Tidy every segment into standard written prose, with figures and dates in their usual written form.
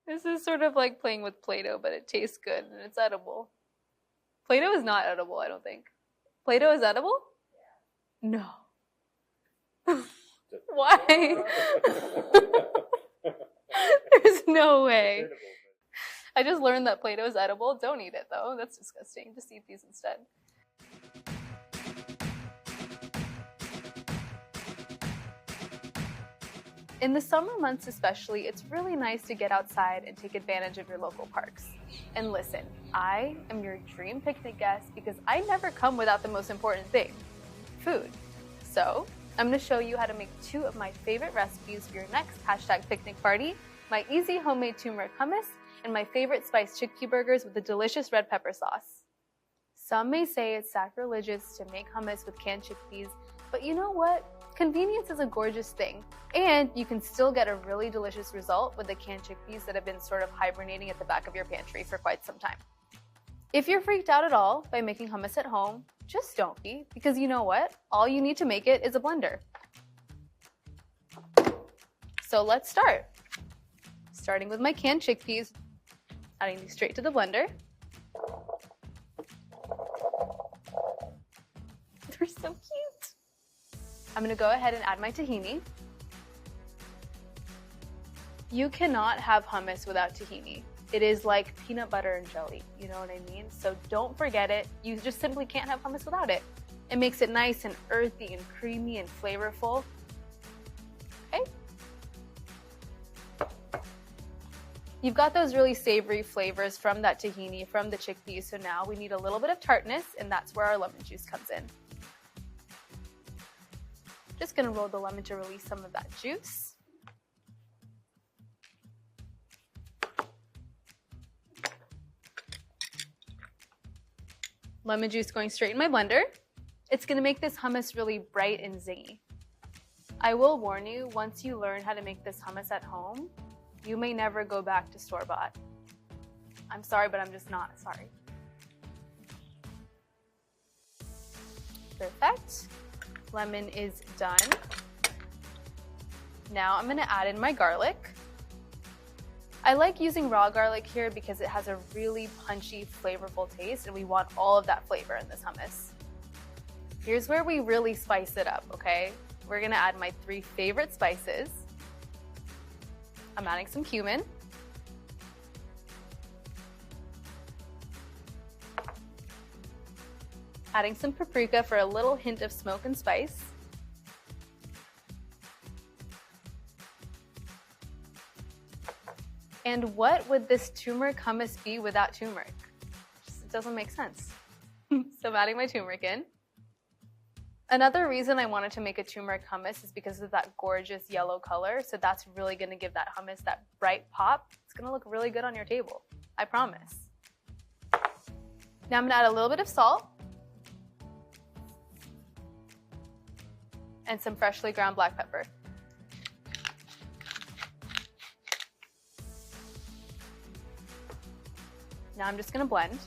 This is sort of like playing with Play-Doh, but it tastes good and it's edible. Play-Doh is not edible, I don't think. Play-Doh is edible? No. Why? There's no way. I just learned that Play-Doh is edible. Don't eat it though. That's disgusting. Just eat these instead. In the summer months especially, it's really nice to get outside and take advantage of your local parks. And listen, I am your dream picnic guest because I never come without the most important thing, food. So I'm going to show you how to make 2 of my favorite recipes for your next #picnic party, my easy homemade turmeric hummus and my favorite spiced chickpea burgers with a delicious red pepper sauce. Some may say it's sacrilegious to make hummus with canned chickpeas, but you know what? Convenience is a gorgeous thing, and you can still get a really delicious result with the canned chickpeas that have been sort of hibernating at the back of your pantry for quite some time. If you're freaked out at all by making hummus at home, just don't be, because you know what? All you need to make it is a blender. So let's start. Starting with my canned chickpeas, adding these straight to the blender. They're so cute. I'm going to go ahead and add my tahini. You cannot have hummus without tahini. It is like peanut butter and jelly, you know what I mean? So don't forget it. You just simply can't have hummus without it. It makes it nice and earthy and creamy and flavorful. Okay? You've got those really savory flavors from that tahini, from the chickpeas, so now we need a little bit of tartness, and that's where our lemon juice comes in. Just gonna roll the lemon to release some of that juice. Lemon juice going straight in my blender. It's gonna make this hummus really bright and zingy. I will warn you, once you learn how to make this hummus at home, you may never go back to store-bought. I'm sorry, but I'm just not sorry. Perfect. Lemon is done. Now I'm gonna add in my garlic. I like using raw garlic here because it has a really punchy, flavorful taste, and we want all of that flavor in this hummus. Here's where we really spice it up, okay? We're gonna add my 3 favorite spices. I'm adding some cumin. Adding some paprika for a little hint of smoke and spice. And what would this turmeric hummus be without turmeric? It doesn't make sense. So I'm adding my turmeric in. Another reason I wanted to make a turmeric hummus is because of that gorgeous yellow color. So that's really gonna give that hummus that bright pop. It's gonna look really good on your table, I promise. Now I'm gonna add a little bit of salt and some freshly ground black pepper. Now I'm just gonna blend.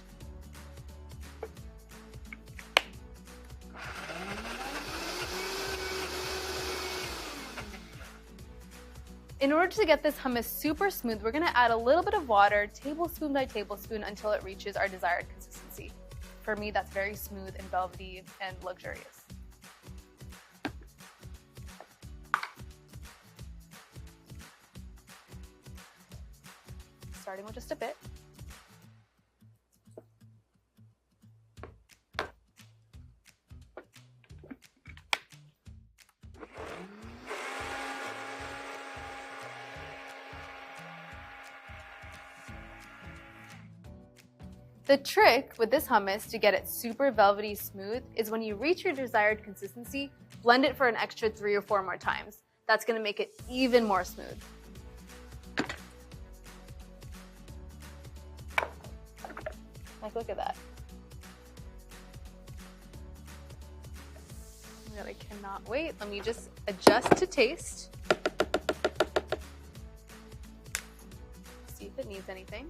In order to get this hummus super smooth, we're gonna add a little bit of water, tablespoon by tablespoon, until it reaches our desired consistency. For me, that's very smooth and velvety and luxurious. Starting with just a bit. The trick with this hummus to get it super velvety smooth is when you reach your desired consistency, blend it for an extra 3 or 4 more times. That's gonna make it even more smooth. Like, look at that. I cannot wait. Let me just adjust to taste. See if it needs anything.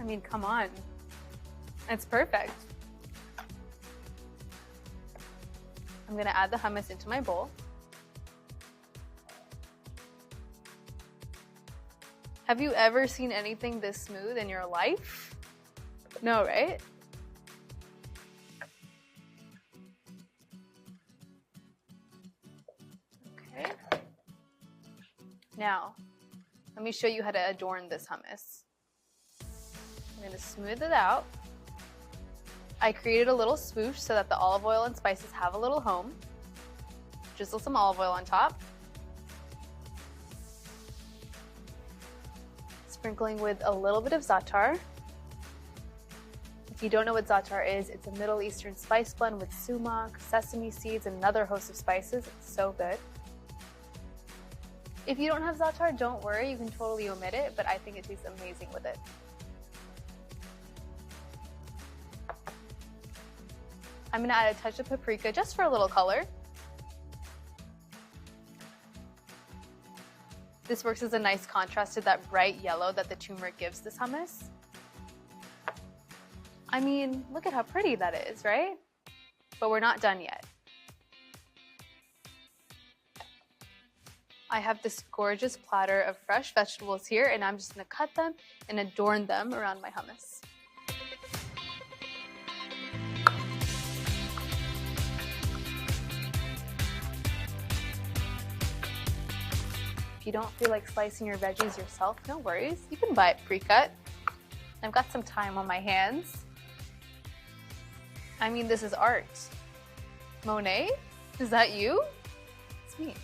I mean, come on. It's perfect. I'm gonna add the hummus into my bowl. Have you ever seen anything this smooth in your life? No, right? Okay. Now, let me show you how to adorn this hummus. I'm gonna smooth it out. I created a little swoosh so that the olive oil and spices have a little home. Drizzle some olive oil on top. Sprinkling with a little bit of za'atar. If you don't know what za'atar is, it's a Middle Eastern spice blend with sumac, sesame seeds, and another host of spices. It's so good. If you don't have za'atar, don't worry, you can totally omit it, but I think it tastes amazing with it. I'm gonna add a touch of paprika just for a little color. This works as a nice contrast to that bright yellow that the turmeric gives this hummus. I mean, look at how pretty that is, right? But we're not done yet. I have this gorgeous platter of fresh vegetables here, and I'm just gonna cut them and adorn them around my hummus. If you don't feel like slicing your veggies yourself, no worries. You can buy it pre-cut. I've got some time on my hands. I mean, this is art. Monet? Is that you? It's me.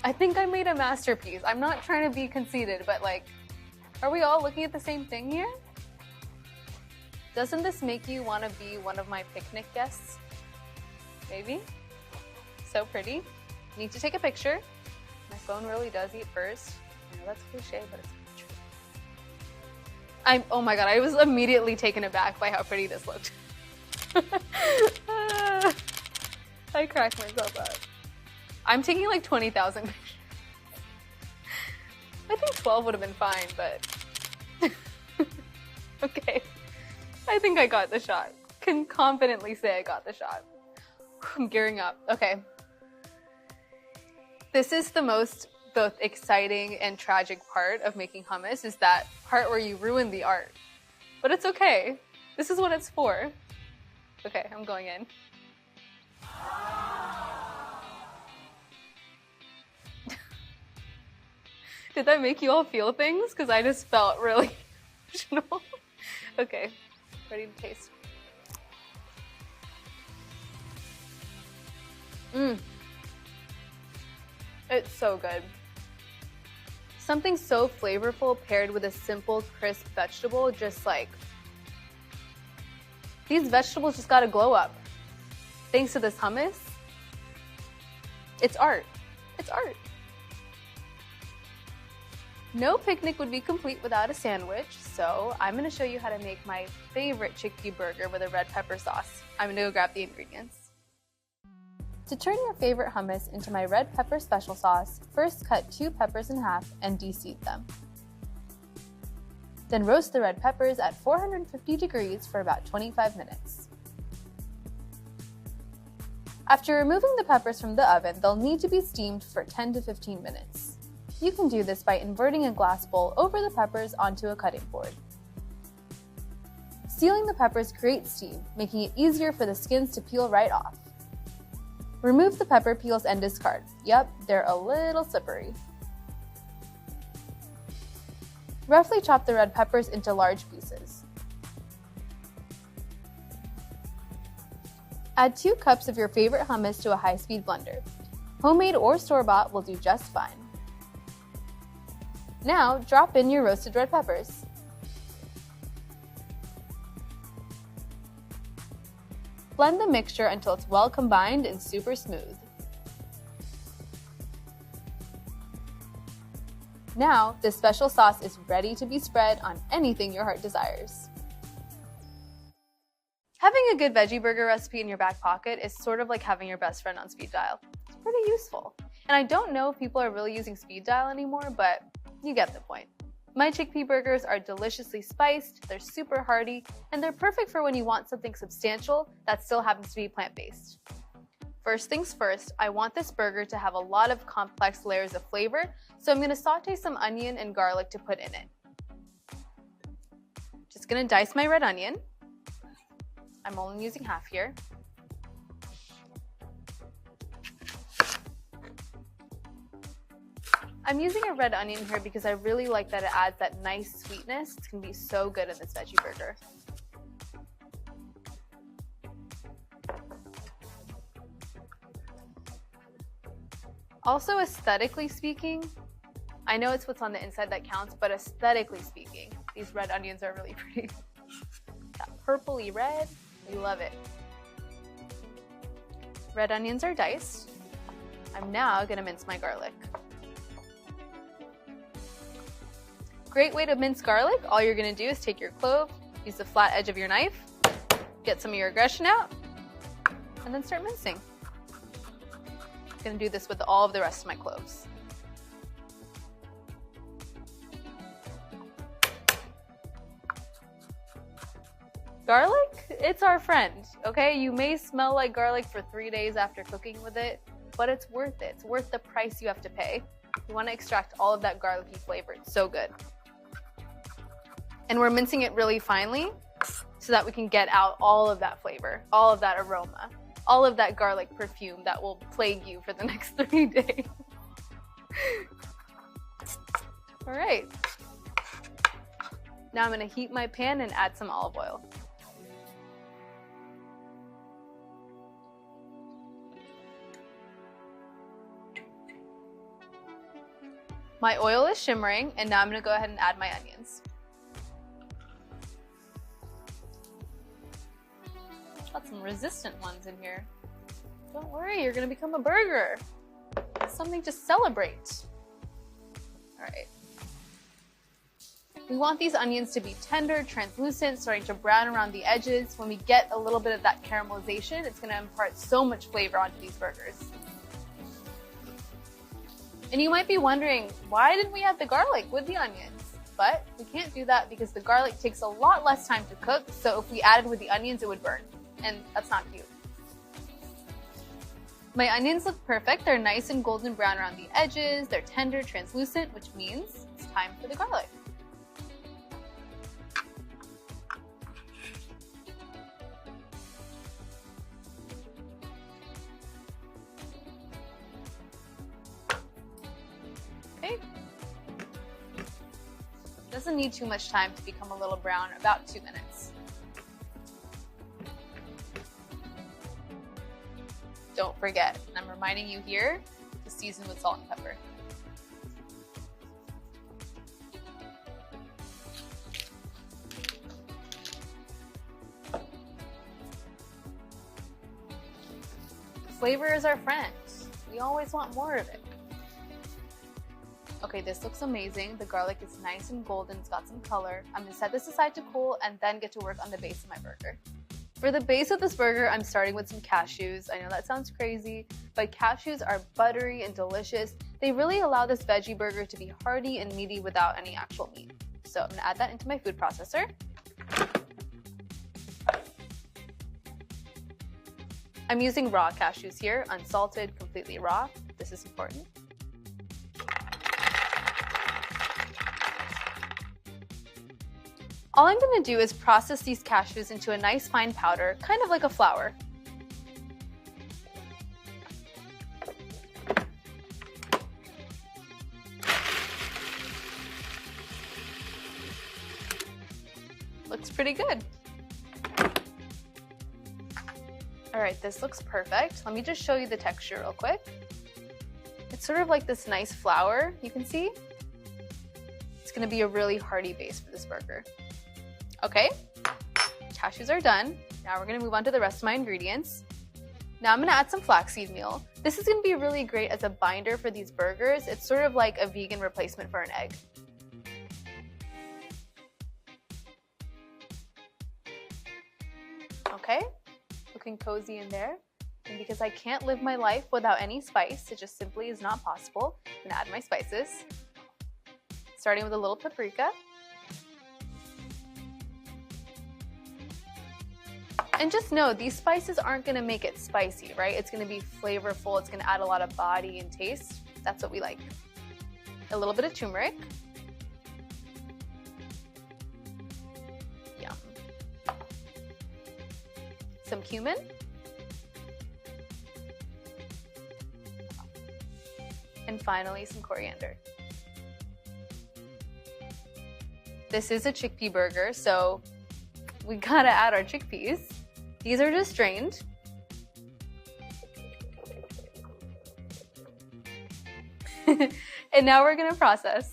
I think I made a masterpiece. I'm not trying to be conceited, but like, are we all looking at the same thing here? Doesn't this make you want to be one of my picnic guests? Maybe? So pretty. Need to take a picture. My phone really does eat first. I know that's cliche, but it's true. Oh my god, I was immediately taken aback by how pretty this looked. I cracked myself up. I'm taking like 20,000 pictures. I think 12 would have been fine, but okay. I think I got the shot. Can confidently say I got the shot. I'm gearing up. Okay. This is the most both exciting and tragic part of making hummus, is that part where you ruin the art. But it's okay. This is what it's for. Okay, I'm going in. Did that make you all feel things? Because I just felt really emotional. Okay, ready to taste. It's so good. Something so flavorful paired with a simple, crisp vegetable, just like... These vegetables just gotta glow up. Thanks to this hummus, it's art. It's art. No picnic would be complete without a sandwich, so I'm gonna show you how to make my favorite chickpea burger with a red pepper sauce. I'm gonna go grab the ingredients. To turn your favorite hummus into my red pepper special sauce, first cut 2 peppers in half and de-seed them. Then roast the red peppers at 450 degrees for about 25 minutes. After removing the peppers from the oven, they'll need to be steamed for 10 to 15 minutes. You can do this by inverting a glass bowl over the peppers onto a cutting board. Sealing the peppers creates steam, making it easier for the skins to peel right off. Remove the pepper peels and discard. Yep, they're a little slippery. Roughly chop the red peppers into large pieces. Add 2 cups of your favorite hummus to a high-speed blender. Homemade or store-bought will do just fine. Now, drop in your roasted red peppers. Blend the mixture until it's well combined and super smooth. Now, this special sauce is ready to be spread on anything your heart desires. Having a good veggie burger recipe in your back pocket is sort of like having your best friend on speed dial. It's pretty useful. And I don't know if people are really using speed dial anymore, but you get the point. My chickpea burgers are deliciously spiced, they're super hearty, and they're perfect for when you want something substantial that still happens to be plant-based. First things first, I want this burger to have a lot of complex layers of flavor, so I'm going to saute some onion and garlic to put in it. Just going to dice my red onion. I'm only using half here. I'm using a red onion here because I really like that it adds that nice sweetness. It's going to be so good in this veggie burger. Also, aesthetically speaking, I know it's what's on the inside that counts, but aesthetically speaking, these red onions are really pretty. That purpley red, we love it. Red onions are diced. I'm now going to mince my garlic. Great way to mince garlic. All you're going to do is take your clove, use the flat edge of your knife, get some of your aggression out, and then start mincing. I'm going to do this with all of the rest of my cloves. Garlic, it's our friend, okay? You may smell like garlic for 3 days after cooking with it, but it's worth it. It's worth the price you have to pay. You want to extract all of that garlicky flavor. It's so good. And we're mincing it really finely so that we can get out all of that flavor, all of that aroma, all of that garlic perfume that will plague you for the next 3 days. All right. Now I'm going to heat my pan and add some olive oil. My oil is shimmering, and now I'm going to go ahead and add my onions. Got some resistant ones in here. Don't worry, you're going to become a burger. It's something to celebrate. All right. We want these onions to be tender, translucent, starting to brown around the edges. When we get a little bit of that caramelization, it's going to impart so much flavor onto these burgers. And you might be wondering, why didn't we add the garlic with the onions? But we can't do that because the garlic takes a lot less time to cook, so if we added with the onions, it would burn. And that's not cute. My onions look perfect. They're nice and golden brown around the edges. They're tender, translucent, which means it's time for the garlic. Okay. Doesn't need too much time to become a little brown, about 2 minutes. Don't forget, and I'm reminding you here, to season with salt and pepper. Flavor is our friend. We always want more of it. Okay, this looks amazing. The garlic is nice and golden. It's got some color. I'm gonna set this aside to cool and then get to work on the base of my burger. For the base of this burger, I'm starting with some cashews. I know that sounds crazy, but cashews are buttery and delicious. They really allow this veggie burger to be hearty and meaty without any actual meat. So I'm gonna add that into my food processor. I'm using raw cashews here, unsalted, completely raw. This is important. All I'm going to do is process these cashews into a nice fine powder, kind of like a flour. Looks pretty good. All right, this looks perfect. Let me just show you the texture real quick. It's sort of like this nice flour, you can see. It's going to be a really hearty base for this burger. Okay, cashews are done. Now we're gonna move on to the rest of my ingredients. Now I'm gonna add some flaxseed meal. This is gonna be really great as a binder for these burgers. It's sort of like a vegan replacement for an egg. Okay, looking cozy in there. And because I can't live my life without any spice, it just simply is not possible, I'm gonna add my spices. starting with a little paprika. And just know, these spices aren't gonna make it spicy, right? It's gonna be flavorful, it's gonna add a lot of body and taste. That's what we like. A little bit of turmeric. Yum. Some cumin. And finally, some coriander. This is a chickpea burger, so we gotta add our chickpeas. These are just drained. And now we're gonna process.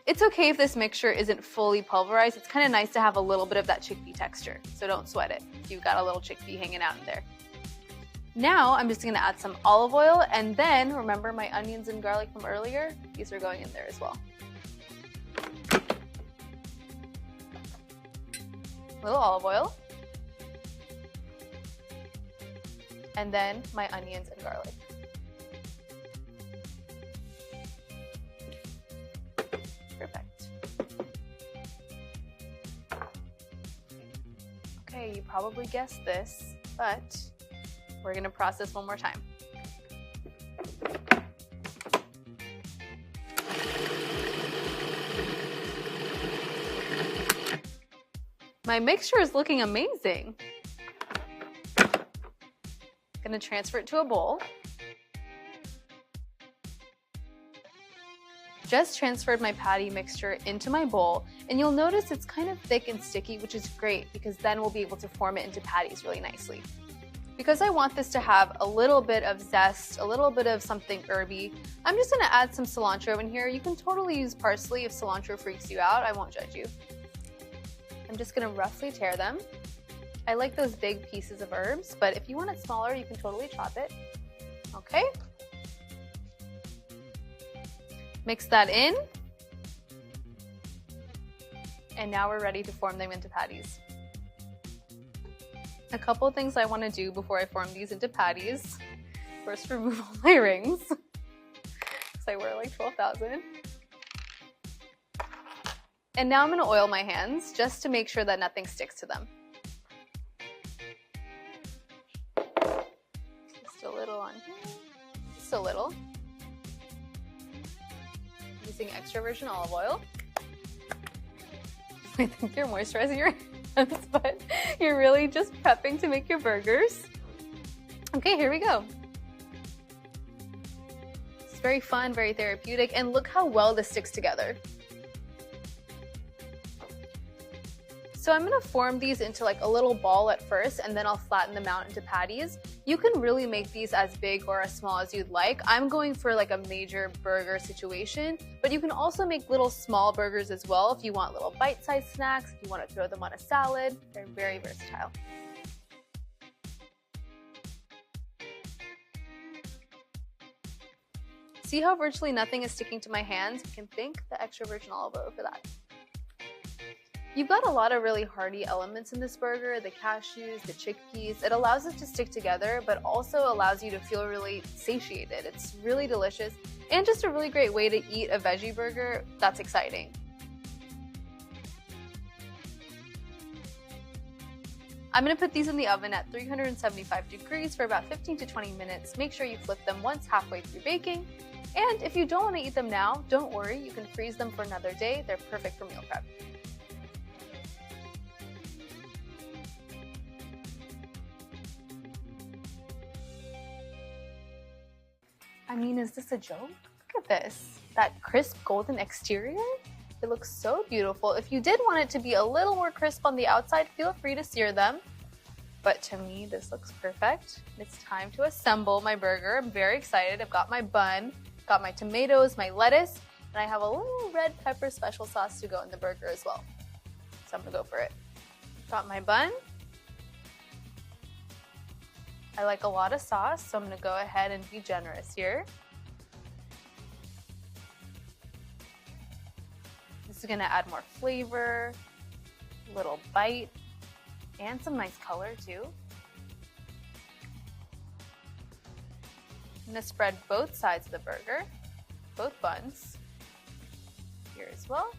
It's okay if this mixture isn't fully pulverized. It's kind of nice to have a little bit of that chickpea texture, so don't sweat it if you've got a little chickpea hanging out in there. Now I'm just gonna add some olive oil, and then remember my onions and garlic from earlier? These are going in there as well. A little olive oil. And then my onions and garlic. Perfect. Okay, you probably guessed this, but we're gonna process one more time. My mixture is looking amazing. Gonna transfer it to a bowl. Just transferred my patty mixture into my bowl, and you'll notice it's kind of thick and sticky, which is great because then we'll be able to form it into patties really nicely. Because I want this to have a little bit of zest, a little bit of something herby, I'm just gonna add some cilantro in here. You can totally use parsley if cilantro freaks you out. I won't judge you. I'm just gonna roughly tear them. I like those big pieces of herbs, but if you want it smaller, you can totally chop it. Okay. Mix that in. And now we're ready to form them into patties. A couple of things I want to do before I form these into patties. First, remove all my rings, because I wear like 12,000. And now I'm going to oil my hands just to make sure that nothing sticks to them. Just a little on here, just a little. Using extra virgin olive oil. I think you're moisturizing your hands, but you're really just prepping to make your burgers. Okay, here we go. It's very fun, very therapeutic, and look how well this sticks together. So I'm gonna form these into like a little ball at first, and then I'll flatten them out into patties. You can really make these as big or as small as you'd like. I'm going for like a major burger situation, but you can also make little small burgers as well if you want little bite-sized snacks, if you want to throw them on a salad. They're very versatile. See how virtually nothing is sticking to my hands? You can thank the extra virgin olive oil for that. You've got a lot of really hearty elements in this burger, the cashews, the chickpeas. It allows it to stick together, but also allows you to feel really satiated. It's really delicious and just a really great way to eat a veggie burger that's exciting. I'm gonna put these in the oven at 375 degrees for about 15 to 20 minutes. Make sure you flip them once halfway through baking. And if you don't wanna eat them now, don't worry, you can freeze them for another day. They're perfect for meal prep. I mean, is this a joke? Look at this. That crisp golden exterior? It looks so beautiful. If you did want it to be a little more crisp on the outside, feel free to sear them. But to me, this looks perfect. It's time to assemble my burger. I'm very excited. I've got my bun, got my tomatoes, my lettuce, and I have a little red pepper special sauce to go in the burger as well. So I'm gonna go for it. Got my bun. I like a lot of sauce, so I'm gonna go ahead and be generous here. This is gonna add more flavor, a little bite. And some nice color too. I'm gonna spread both sides of the burger, both buns, here as well.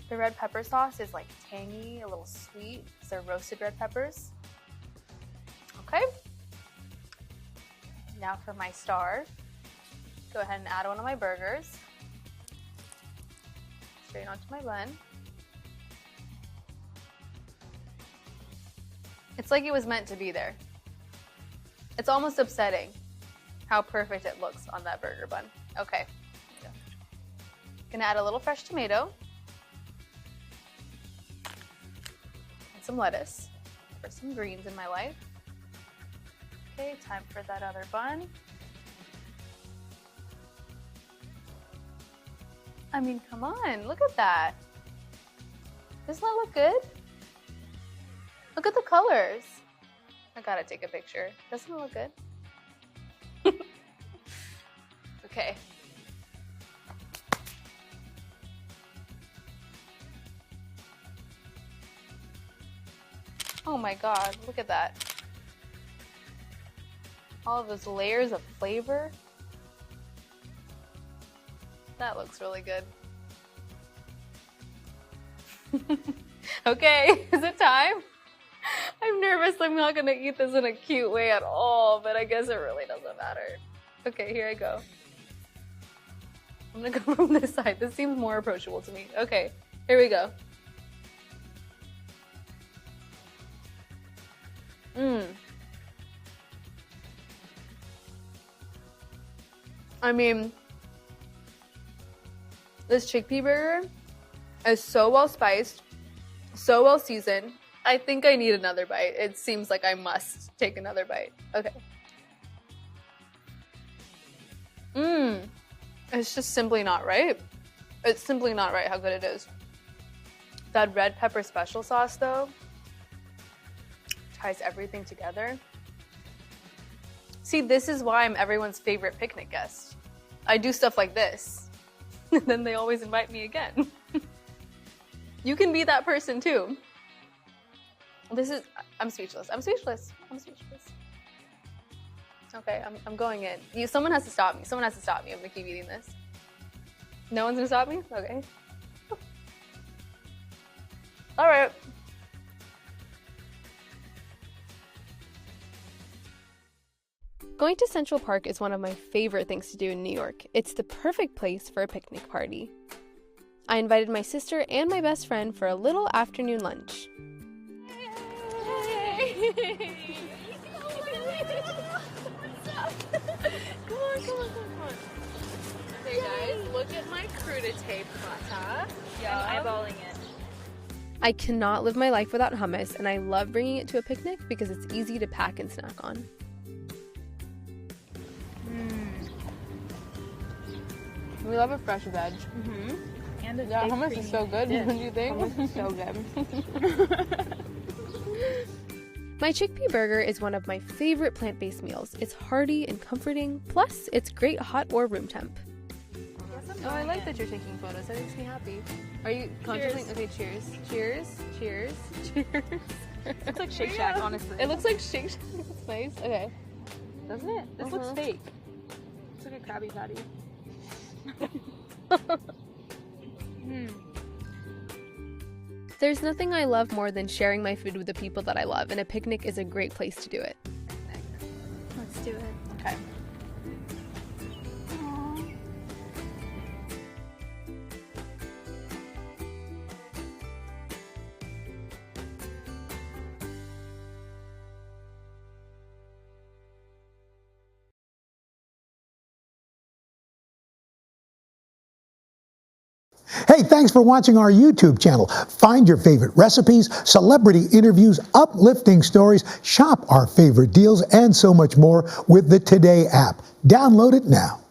The red pepper sauce is like tangy, a little sweet. They're roasted red peppers. Okay. Now for my star. Go ahead and add one of my burgers. Straight onto my bun. It's like it was meant to be there. It's almost upsetting how perfect it looks on that burger bun. Okay. Gonna add a little fresh tomato. And some lettuce for some greens in my life. Okay, time for that other bun. I mean, come on, look at that. Doesn't that look good? Look at the colors. I gotta take a picture. Doesn't it look good? Okay. Oh my God, look at that. All of those layers of flavor. That looks really good. Okay, is it time? I'm nervous I'm not gonna eat this in a cute way at all, but I guess it really doesn't matter. Okay, here I go. I'm gonna go from this side. This seems more approachable to me. Okay, here we go. I mean, this chickpea burger is so well spiced, so well seasoned. I think I need another bite. It seems like I must take another bite. Okay. It's just simply not right. It's simply not right how good it is. That red pepper special sauce, though, ties everything together. See, this is why I'm everyone's favorite picnic guest. I do stuff like this, and then they always invite me again. You can be that person too. I'm speechless. I'm speechless. I'm speechless. Okay, I'm going in. Someone has to stop me. Someone has to stop me. I'm gonna keep eating this. No one's gonna stop me? Okay. All right. Going to Central Park is one of my favorite things to do in New York. It's the perfect place for a picnic party. I invited my sister and my best friend for a little afternoon lunch. Yay! Come on. Hey guys, look at my crudité platter. Yeah, I'm eyeballing it. I cannot live my life without hummus, and I love bringing it to a picnic because it's easy to pack and snack on. We love a fresh veg. And a hummus is so good, don't you think? Hummus is so good. My chickpea burger is one of my favorite plant-based meals. It's hearty and comforting, plus it's great hot or room temp. Oh, I like that you're taking photos. That makes me happy. Are you contemplating? Okay, cheers. Cheers. Cheers. Cheers. It looks like Shake Shack, honestly. It looks like Shake Shack. It's nice. Okay. Doesn't it? This looks fake. It's like a Krabby Patty. There's nothing I love more than sharing my food with the people that I love, and a picnic is a great place to do it. Let's do it. Okay. Hey, thanks for watching our YouTube channel. Find your favorite recipes, celebrity interviews, uplifting stories, shop our favorite deals, and so much more with the Today app. Download it now.